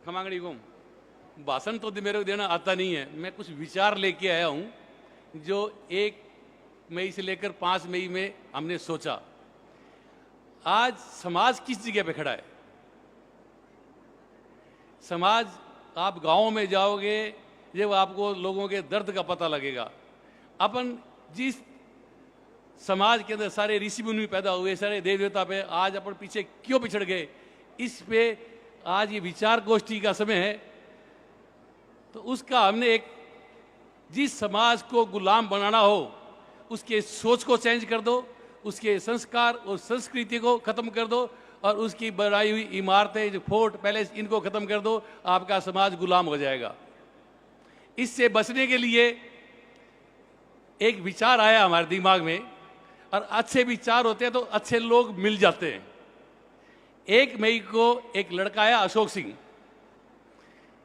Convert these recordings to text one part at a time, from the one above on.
खमांगड़ी को भाषण तो मेरे को देना आता नहीं है। मैं कुछ विचार लेके आया हूं जो 1 मई से लेकर 5 मई में हमने सोचा। आज समाज किस जगह पे खड़ा है? समाज, आप गांवों में जाओगे जब आपको लोगों के दर्द का पता लगेगा। अपन जिस समाज के अंदर सारे ऋषि मुनि पैदा हुए, सारे देव देवता पे आज अपन पीछे क्यों पिछड़ गए, इस पे आज ये विचार गोष्ठी का समय है। तो उसका हमने एक, जिस समाज को गुलाम बनाना हो उसके सोच को चेंज कर दो, उसके संस्कार और संस्कृति को खत्म कर दो और उसकी बनाई हुई इमारतें, जो फोर्ट पैलेस, इनको खत्म कर दो, आपका समाज गुलाम हो जाएगा। इससे बचने के लिए एक विचार आया हमारे दिमाग में, और अच्छे विचार होते हैं तो अच्छे लोग मिल जाते हैं। 1 मई को एक लड़का आया, अशोक सिंह,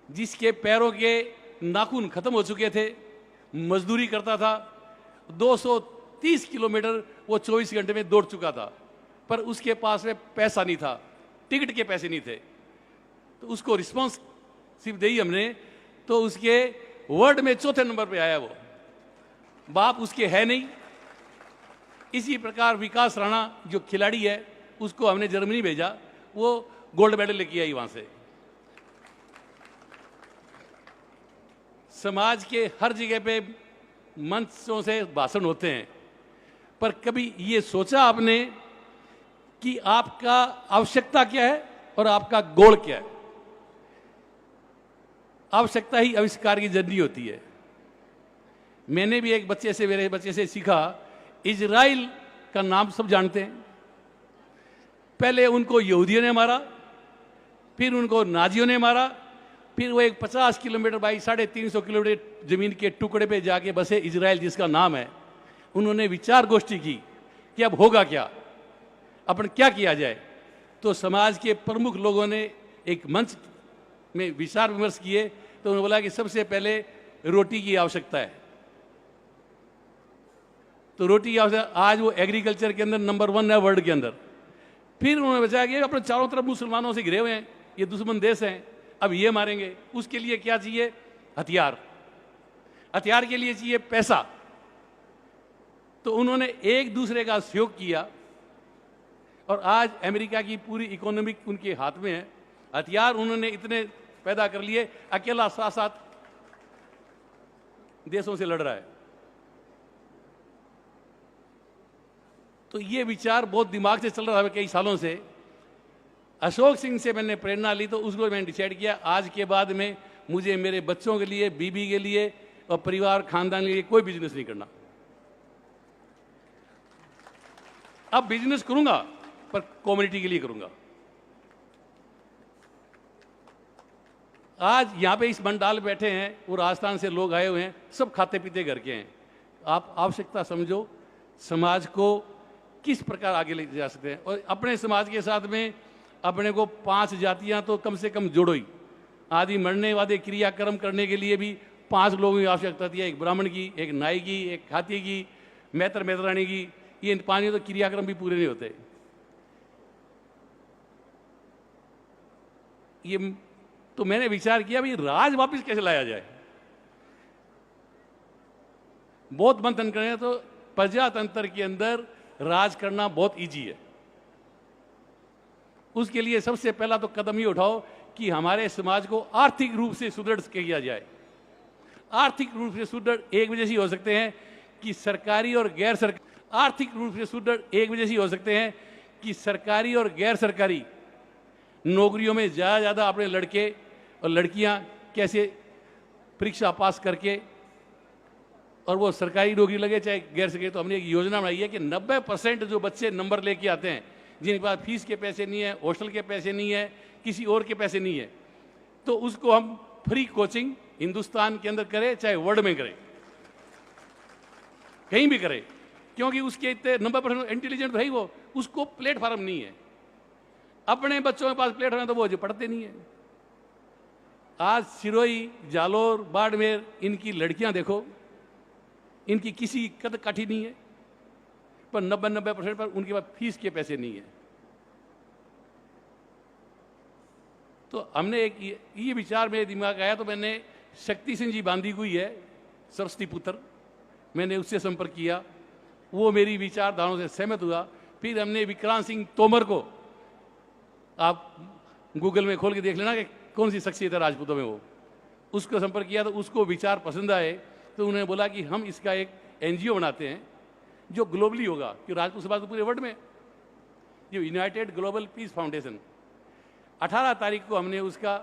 जिसके पैरों के नाखून खत्म हो चुके थे, मजदूरी करता था, 230 किलोमीटर वो 24 घंटे में दौड़ चुका था, पर उसके पास में पैसा नहीं था, टिकट के पैसे नहीं थे। तो उसको रिस्पॉन्सिव दी हमने, तो उसके वर्ल्ड में 4थे नंबर पे आया। वो बाप उसके है नहीं। इसी प्रकार विकास राणा जो खिलाड़ी है, उसको हमने जर्मनी भेजा, वो गोल्ड मेडल लेके आई वहां से। समाज के हर जगह पे मंचों से भाषण होते हैं, पर कभी ये सोचा आपने कि आपका आवश्यकता क्या है और आपका गोल क्या है? आवश्यकता ही आविष्कार की जर्नी होती है। मैंने भी एक बच्चे से, मेरे बच्चे से सीखा। इजराइल का नाम सब जानते हैं। पहले उनको यहूदियों ने मारा, फिर उनको नाजियों ने मारा, फिर वो एक 50 किलोमीटर बाई 350 किलोमीटर जमीन के टुकड़े पे जाके बसे इजराइल, जिसका नाम है। उन्होंने विचार गोष्ठी की कि अब होगा क्या, अपन क्या किया जाए। तो समाज के प्रमुख लोगों ने एक मंच में विचार विमर्श किए, तो उन्होंने बोला कि सबसे पहले रोटी की आवश्यकता है। तो रोटी की आवश्यकता, आज वो एग्रीकल्चर के अंदर नंबर 1 है वर्ल्ड के अंदर। फिर उन्होंने बताया कि अपने चारों तरफ मुसलमानों से घिरे हुए हैं, ये दुश्मन देश हैं, अब ये मारेंगे। उसके लिए क्या चाहिए? हथियार। हथियार के लिए चाहिए पैसा। तो उन्होंने एक दूसरे का सहयोग किया, और आज अमेरिका की पूरी इकोनॉमिक उनके हाथ में है। हथियार उन्होंने इतने पैदा कर लिए, अकेला 7-7 देशों से लड़ रहा है। तो ये विचार बहुत दिमाग से चल रहा था कई सालों से। अशोक सिंह से मैंने प्रेरणा ली, तो उसको मैंने डिसाइड किया, आज के बाद में मुझे मेरे बच्चों के लिए, बीबी के लिए और परिवार खानदान के लिए कोई बिजनेस नहीं करना। अब बिजनेस करूंगा पर कम्युनिटी के लिए करूंगा। आज यहां पे इस मंडाल बैठे हैं, वो राजस्थान से लोग आए हुए हैं, सब खाते पीते घर के हैं। आप आवश्यकता समझो, समाज को किस प्रकार आगे ले जा सकते हैं। और अपने समाज के साथ में अपने को 5 जातियां तो कम से कम जोड़ो ही। आदि मरने वादे क्रियाक्रम करने के लिए भी 5 लोगों की आवश्यकता थी, एक ब्राह्मण की, एक नाई की, एक खाती की, मैत्र मैत्राणी की। ये 5 तो क्रियाक्रम भी पूरे नहीं होते। ये तो मैंने विचार किया भाई राज वापस कैसे लाया जाए। बहुत मंथन करें तो प्रजातंत्र के अंदर राज करना बहुत इजी है। उसके लिए सबसे पहला तो कदम ये उठाओ कि हमारे समाज को आर्थिक रूप से सुदृढ़ किया जाए। आर्थिक रूप से सुदृढ़ एक वजह से हो सकते हैं कि सरकारी और गैर सरकारी, आर्थिक रूप से सुदृढ़ एक वजह से हो सकते हैं कि सरकारी और गैर सरकारी नौकरियों में ज़्यादा अपने लड़के और लड़कियां कैसे परीक्षा पास करके और वो सरकारी नौकरी लगे चाहे गैर सरकारी। तो हमने एक योजना बनाई है कि 90% जो बच्चे नंबर लेके आते हैं, जिनके पास फीस के पैसे नहीं है, हॉस्टल के पैसे नहीं है, किसी और के पैसे नहीं है, तो उसको हम फ्री कोचिंग हिंदुस्तान के अंदर करें चाहे वर्ल्ड में करें, कहीं भी करें, क्योंकि उसके इतने 90% इंटेलिजेंट भाई वो, उसको प्लेटफॉर्म नहीं है। अपने बच्चों के पास प्लेटफॉर्म है तो वो जो पढ़ते नहीं है। आज सिरोही, जालोर, बाड़मेर, इनकी लड़कियां देखो, इनकी किसी कद काठी नहीं है, पर 90% पर उनके पास फीस के पैसे नहीं है। तो हमने एक ये विचार मेरे दिमाग आया, तो मैंने शक्ति सिंह जी बांदी हुई है, सरस्वती पुत्र, मैंने उससे संपर्क किया, वो मेरी विचारधाराओं से सहमत हुआ। फिर हमने विक्रांत सिंह तोमर को, आप गूगल में खोल के देख लेना कि कौन सी शख्सियत है राजपूतों में, वो उसको संपर्क किया, तो उसको विचार पसंद आए, तो उन्होंने बोला कि हम इसका एक एनजीओ बनाते हैं जो ग्लोबली होगा, कि राजपूत समाज तो पूरे वर्ल्ड में, जो यूनाइटेड ग्लोबल पीस फाउंडेशन। 18 तारीख को हमने उसका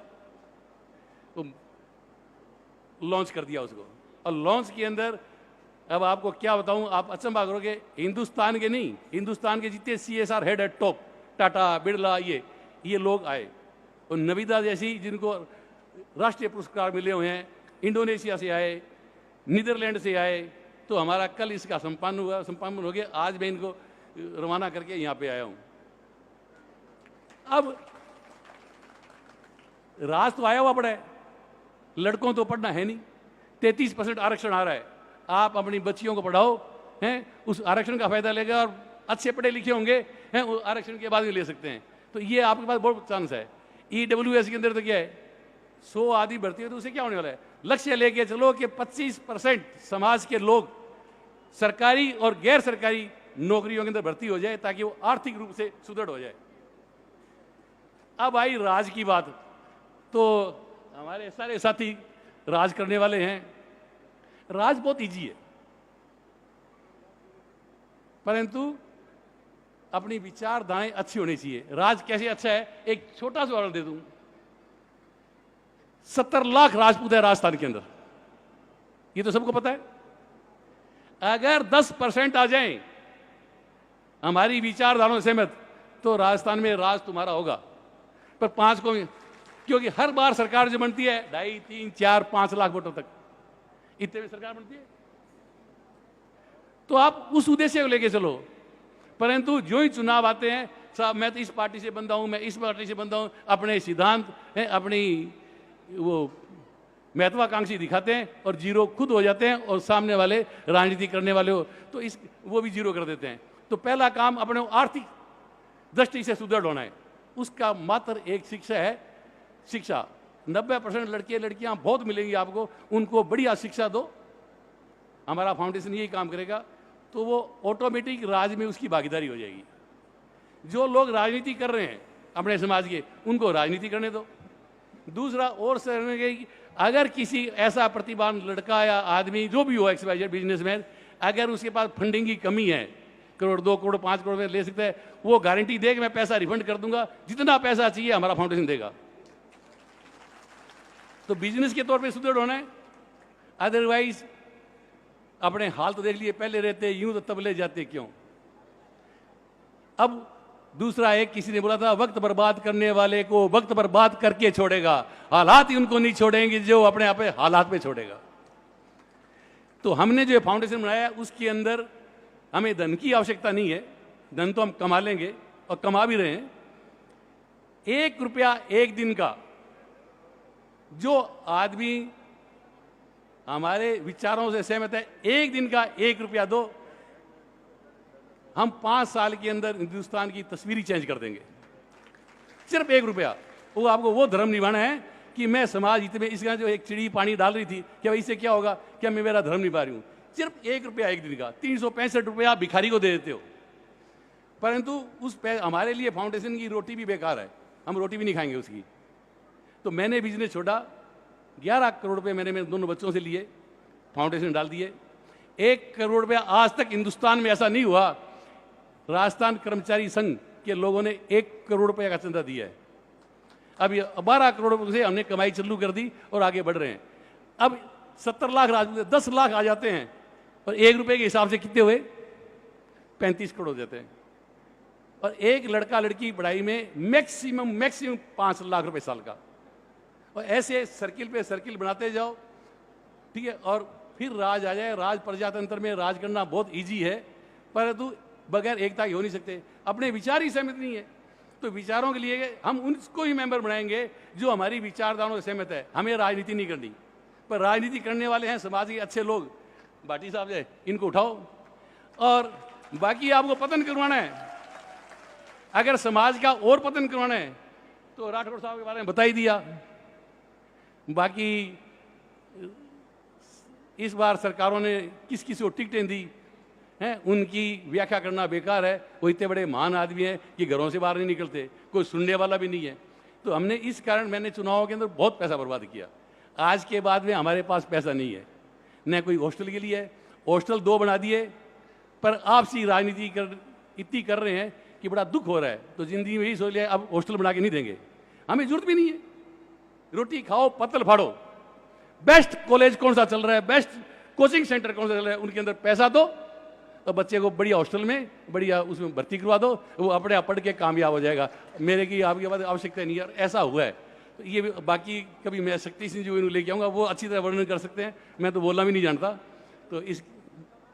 लॉन्च कर दिया उसको, और लॉन्च के अंदर अब आपको क्या बताऊं, आप अचंभा करोगे, हिंदुस्तान के नहीं, हिंदुस्तान के जितने CSR हेड है टॉप, टाटा, बिरला, ये लोग आए, और नविदा जैसी जिनको राष्ट्रीय पुरस्कार मिले हुए हैं, इंडोनेशिया से आए, नीदरलैंड से आए। तो हमारा कल इसका संपन्न हो गया, आज मैं इनको रवाना करके यहाँ पे आया हूँ। अब राज तो आया हुआ पड़ा है, लड़कों तो पढ़ना है नहीं, 33% आरक्षण आ रहा है, आप अपनी बच्चियों को पढ़ाओ हैं, उस आरक्षण का फायदा लेगा, और अच्छे पढ़े लिखे होंगे हैं, वो आरक्षण के बाद भी ले सकते हैं। तो ये आपके पास बहुत चांस है। EWS के अंदर तो क्या है, 100 आदमी भर्ती हो तो उसे क्या होने वाला है, लक्ष्य लेके चलो कि 25% समाज के लोग सरकारी और गैर सरकारी नौकरियों के अंदर भर्ती हो जाए, ताकि वो आर्थिक रूप से सुदृढ़ हो जाए। अब आई राज की बात, तो हमारे सारे साथी राज करने वाले हैं। राज बहुत इजी है, परंतु अपनी विचारधाराएं अच्छी होनी चाहिए। राज कैसे अच्छा है, एक छोटा सा उदाहरण दे दूं। 70 लाख राजपूत है राजस्थान के अंदर, ये तो सबको पता है। अगर 10% आ जाएं हमारी विचारधाराओं से सहमत, तो राजस्थान में राज तुम्हारा होगा। पर 5 को, क्योंकि हर बार सरकार जो बनती है 2.5, 3, 4, 5 लाख वोटों तक, इतने में सरकार बनती है, तो आप उस उद्देश्य को लेके चलो। परंतु जो ही चुनाव आते हैं, साहब मैं तो इस पार्टी से बंदा हूं, मैं इस पार्टी से बंदा हूं, अपने सिद्धांत हैं, अपनी वो महत्वाकांक्षी दिखाते हैं, और जीरो खुद हो जाते हैं, और सामने वाले राजनीति करने वाले हो तो वो भी जीरो कर देते हैं। तो पहला काम अपने आर्थिक दृष्टि से सुदृढ़ होना है, उसका मात्र एक शिक्षा है। शिक्षा 90% लड़के लड़कियां बहुत मिलेंगी आपको, उनको बढ़िया शिक्षा दो, हमारा फाउंडेशन यही काम करेगा, तो वो ऑटोमेटिक राज में उसकी भागीदारी हो जाएगी। जो लोग राजनीति कर रहे हैं अपने समाज के, उनको राजनीति करने दो। दूसरा और समझने कि अगर किसी ऐसा प्रतिभावान लड़का या आदमी जो भी हो, XYZ बिजनेसमैन, अगर उसके पास फंडिंग की कमी है, करोड़, 2 करोड़, 5 करोड़ में ले सकता है, वो गारंटी दे कि मैं पैसा रिफंड कर दूंगा, जितना पैसा चाहिए हमारा फाउंडेशन देगा। तो बिजनेस के तौर पे सुदृढ़ होना है। अदरवाइज अपने हाल तो देख लिए, पहले रहते यूं तो तब ले जाते क्यों। अब दूसरा, एक किसी ने बोला था, वक्त बर्बाद करने वाले को वक्त बर्बाद करके छोड़ेगा, हालात ही उनको नहीं छोड़ेंगे जो अपने आप हालात पे छोड़ेगा। तो हमने जो फाउंडेशन बनाया उसके अंदर हमें धन की आवश्यकता नहीं है, धन तो हम कमा लेंगे और कमा भी रहे हैं। 1 रुपया 1 दिन का जो आदमी हमारे विचारों से सहमत है, 1 दिन का 1 रुपया दो, हम 5 साल के अंदर हिंदुस्तान की तस्वीर ही चेंज कर देंगे। सिर्फ 1 रुपया। वो आपको वो धर्म निभाना है कि मैं समाज हित में, इसका जो एक चिड़ी पानी डाल रही थी, क्या इससे क्या होगा, क्या मैं मेरा धर्म निभा रही हूं। सिर्फ 1 रुपया 1 दिन का, 365 रुपया आप भिखारी को दे देते हो। परंतु हमारे लिए फाउंडेशन की रोटी भी बेकार है, हम रोटी भी नहीं खाएंगे उसकी। तो मैंने बिजनेस छोड़ा, 11 करोड़ रुपये मैंने मेरे दोनों बच्चों से लिए, फाउंडेशन डाल दिए। 1 करोड़ रुपया आज तक हिंदुस्तान में ऐसा नहीं हुआ, राजस्थान कर्मचारी संघ के लोगों ने 1 करोड़ रुपये का चंदा दिया है। अब ये 12 करोड़ रुपये से हमने कमाई चालू कर दी और आगे बढ़ रहे हैं। अब 70 लाख राजपूत, 10 लाख आ जाते हैं, और 1 रुपये के हिसाब से कितने हुए, 35 करोड़ हो जाते हैं। और एक लड़का लड़की पढ़ाई में मैक्सिमम 5 लाख रुपए साल का। और ऐसे सर्किल पे सर्किल बनाते जाओ, ठीक है। और फिर राज आ जाए। राज प्रजातंत्र में राज करना बहुत इजी है, परंतु बगैर एकता के हो नहीं सकते। अपने विचार ही सहमत नहीं है, तो विचारों के लिए हम उनको ही मेंबर बनाएंगे जो हमारी विचारधाराओं से सहमत है। हमें राजनीति नहीं करनी, पर राजनीति करने वाले हैं समाज के अच्छे लोग, भाटी साहब है, इनको उठाओ। और बाकी आपको पतन करवाना है, अगर समाज का और पतन करवाना है तो राठौड़ साहब के बारे में बता ही दिया। बाकी इस बार सरकारों ने किस किस को टिकटें दी हैं, उनकी व्याख्या करना बेकार है। वो इतने बड़े महान आदमी हैं कि घरों से बाहर नहीं निकलते, कोई सुनने वाला भी नहीं है। तो हमने इस कारण मैंने चुनावों के अंदर बहुत पैसा बर्बाद किया। आज के बाद में हमारे पास पैसा नहीं है, न कोई हॉस्टल के लिए है। हॉस्टल 2 बना दिए, पर आपसी राजनीति इतनी कर रहे हैं कि बड़ा दुख हो रहा है। तो जिंदगी में ही सोच लिया अब हॉस्टल बना के नहीं देंगे, हमें जरूरत भी नहीं है। रोटी खाओ, पत्तल फाड़ो। बेस्ट कॉलेज कौन सा चल रहा है, बेस्ट कोचिंग सेंटर कौन सा चल रहा है, उनके अंदर पैसा दो और बच्चे को बढ़िया हॉस्टल में बढ़िया उसमें भर्ती करवा दो, वो अपने आप पढ़ के कामयाब हो जाएगा। मेरे की आपके बाद आवश्यकता नहीं है। ऐसा हुआ है। तो ये बाकी कभी मैं शक्ति सिंह जी को लेके आऊँगा, वो अच्छी तरह वर्णन कर सकते हैं, मैं तो बोलना भी नहीं जानता। तो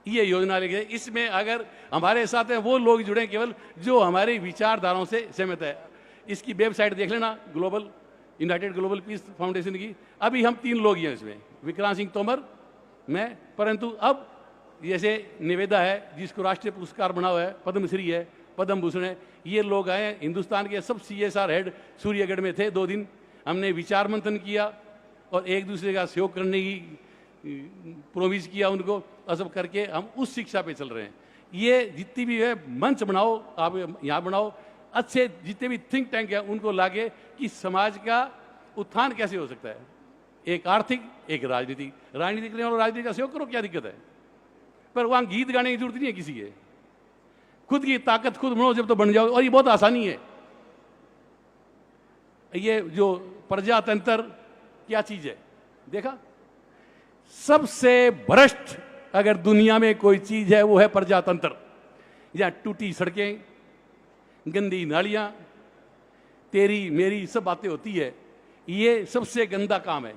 ये योजना लेके इसमें अगर हमारे साथ हैं वो लोग जुड़े केवल जो हमारी विचारधाराओं से सहमत है। इसकी वेबसाइट देख लेना, global United global peace foundation की। अभी हम 3 लोग हैं इसमें, विक्रांत सिंह तोमर, मैं, परंतु अब जैसे निवेदा है जिसको राष्ट्रीय पुरस्कार बना हुआ है, पद्मश्री है, पद्म भूषण है, ये लोग आए। हिंदुस्तान के सब CSR हेड सूर्यगढ़ में थे 2 दिन। हमने विचार मंथन किया और एक दूसरे का सहयोग करने की प्रोमिस किया उनको, और सब करके हम उस शिक्षा पे चल रहे हैं। ये जितनी भी है मंच बनाओ, आप यहाँ बनाओ, अच्छे जितने भी थिंक टैंक है उनको लाके कि समाज का उत्थान कैसे हो सकता है। एक आर्थिक, एक राजनीतिक, राजनीतिक करें और राजनीति का सहयोग करो, क्या दिक्कत है। पर वहाँ गीत गाने की जरूरत नहीं है किसी के, खुद की ताकत खुद बनो जब तो बन जाओ। और ये बहुत आसानी है। ये जो प्रजातंत्र क्या चीज है देखा, सबसे भ्रष्ट अगर दुनिया में कोई चीज है वो है प्रजातंत्र। यहाँ टूटी सड़कें, गंदी नालियां, तेरी मेरी सब बातें होती है, ये सबसे गंदा काम है।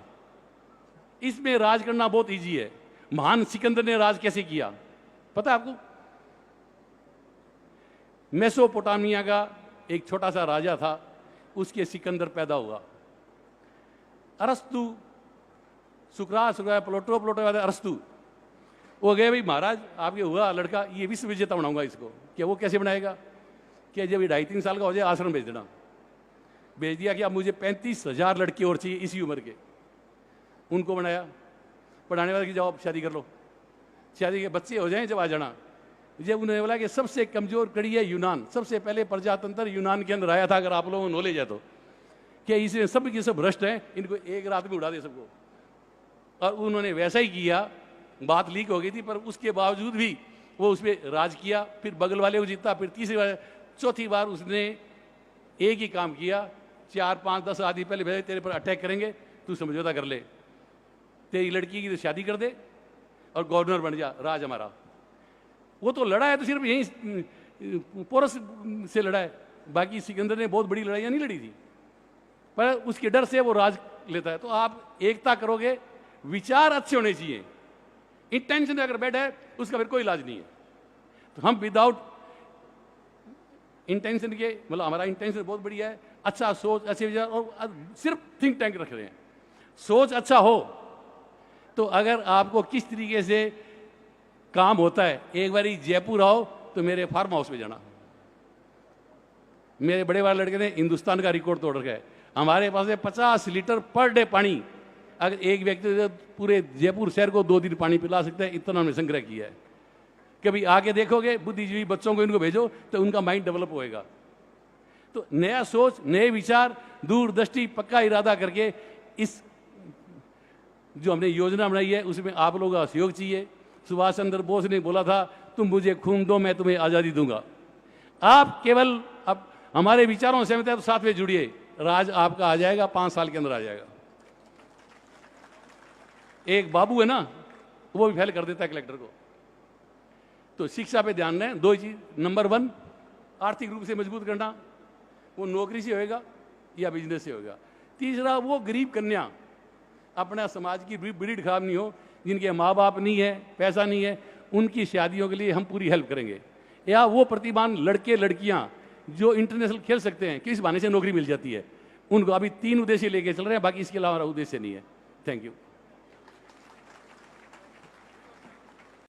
इसमें राज करना बहुत इजी है। महान सिकंदर ने राज कैसे किया पता है आपको? मेसोपोटामिया का एक छोटा सा राजा था, उसके सिकंदर पैदा हुआ। अरस्तु, सुकरात, प्लेटो अरस्तु, वो गए भाई महाराज आपके हुआ लड़का, ये विश्व विजेता बनाऊंगा इसको। क्या वो कैसे बनाएगा? क्या जब ये 2.5-3 साल का हो जाए आश्रम भेज देना। भेज दिया कि अब मुझे 35,000 लड़के और चाहिए इसी उम्र के। उनको बनाया, पढ़ाने वाले की जाओ शादी कर लो, शादी के बच्चे हो जाएं जब आ जाना। जब उन्होंने बोला कि सबसे कमजोर कड़ी है यूनान, सबसे पहले प्रजातंत्र यूनान के अंदर आया था, अगर आप लोगों को नॉलेज है तो, क्या इसमें सब के सब भ्रष्ट हैं, इनको एक रात में उड़ा दे सबको। और उन्होंने वैसा ही किया। बात लीक हो गई थी पर उसके बावजूद भी वो उस पर राज किया। फिर बगल वाले को जीता, फिर तीसरी बार, चौथी बार उसने एक ही काम किया, 4-5-10 आदमी पहले भेजे तेरे पर अटैक करेंगे, तू समझौता कर ले, तेरी लड़की की तो शादी कर दे और गवर्नर बन जा, राज हमारा। वो तो लड़ा है तो सिर्फ यहीं पोरस से लड़ा है, बाकी सिकंदर ने बहुत बड़ी लड़ाइयाँ नहीं लड़ी थी, पर उसके डर से वो राज लेता है। तो आप एकता करोगे, विचार अच्छे होने चाहिए, इंटेंशन अगर बैड है उसका फिर कोई इलाज नहीं है। तो हम विदाउट इंटेंशन के, मतलब हमारा इंटेंशन बहुत बढ़िया है, अच्छा सोच, अच्छे विचार, और सिर्फ थिंक टैंक रख रहे हैं। सोच अच्छा हो तो अगर आपको किस तरीके से काम होता है, एक बार जयपुर आओ तो मेरे फार्म हाउस में जाना। मेरे बड़े वाले लड़के ने हिंदुस्तान का रिकॉर्ड तोड़ रखा है। हमारे पास है 50 लीटर पर डे पानी। अगर एक व्यक्ति पूरे जयपुर शहर को 2 दिन पानी पिला सकता है, इतना हमने संग्रह किया है। कभी आके देखोगे, बुद्धिजीवी बच्चों को इनको भेजो तो उनका माइंड डेवलप होएगा। तो नया सोच, नए विचार, दूरदृष्टि, पक्का इरादा करके इस जो हमने योजना बनाई है उसमें आप लोगों का सहयोग चाहिए। सुभाष चंद्र बोस ने बोला था, तुम मुझे खून दो मैं तुम्हें आज़ादी दूंगा। आप केवल अब हमारे विचारों से सहमत है तो साथ में जुड़िए, राज आपका आ जाएगा, 5 साल के अंदर आ जाएगा। एक बाबू है ना, वो भी फेल कर देता है कलेक्टर को। तो शिक्षा पे ध्यान दें। 2 चीज, नंबर 1 आर्थिक रूप से मजबूत करना, वो नौकरी से होएगा या बिजनेस से होगा। तीसरा, वो गरीब कन्या, अपना समाज की ब्रीड खराब नहीं हो, जिनके माँ बाप नहीं है, पैसा नहीं है, उनकी शादियों के लिए हम पूरी हेल्प करेंगे। या वो प्रतिभावान लड़के लड़कियां जो इंटरनेशनल खेल सकते हैं, किस बहाने से नौकरी मिल जाती है, उनको। अभी 3 उद्देश्य लेके चल रहे हैं, बाकी इसके अलावा हमारा उद्देश्य नहीं है। Thank you.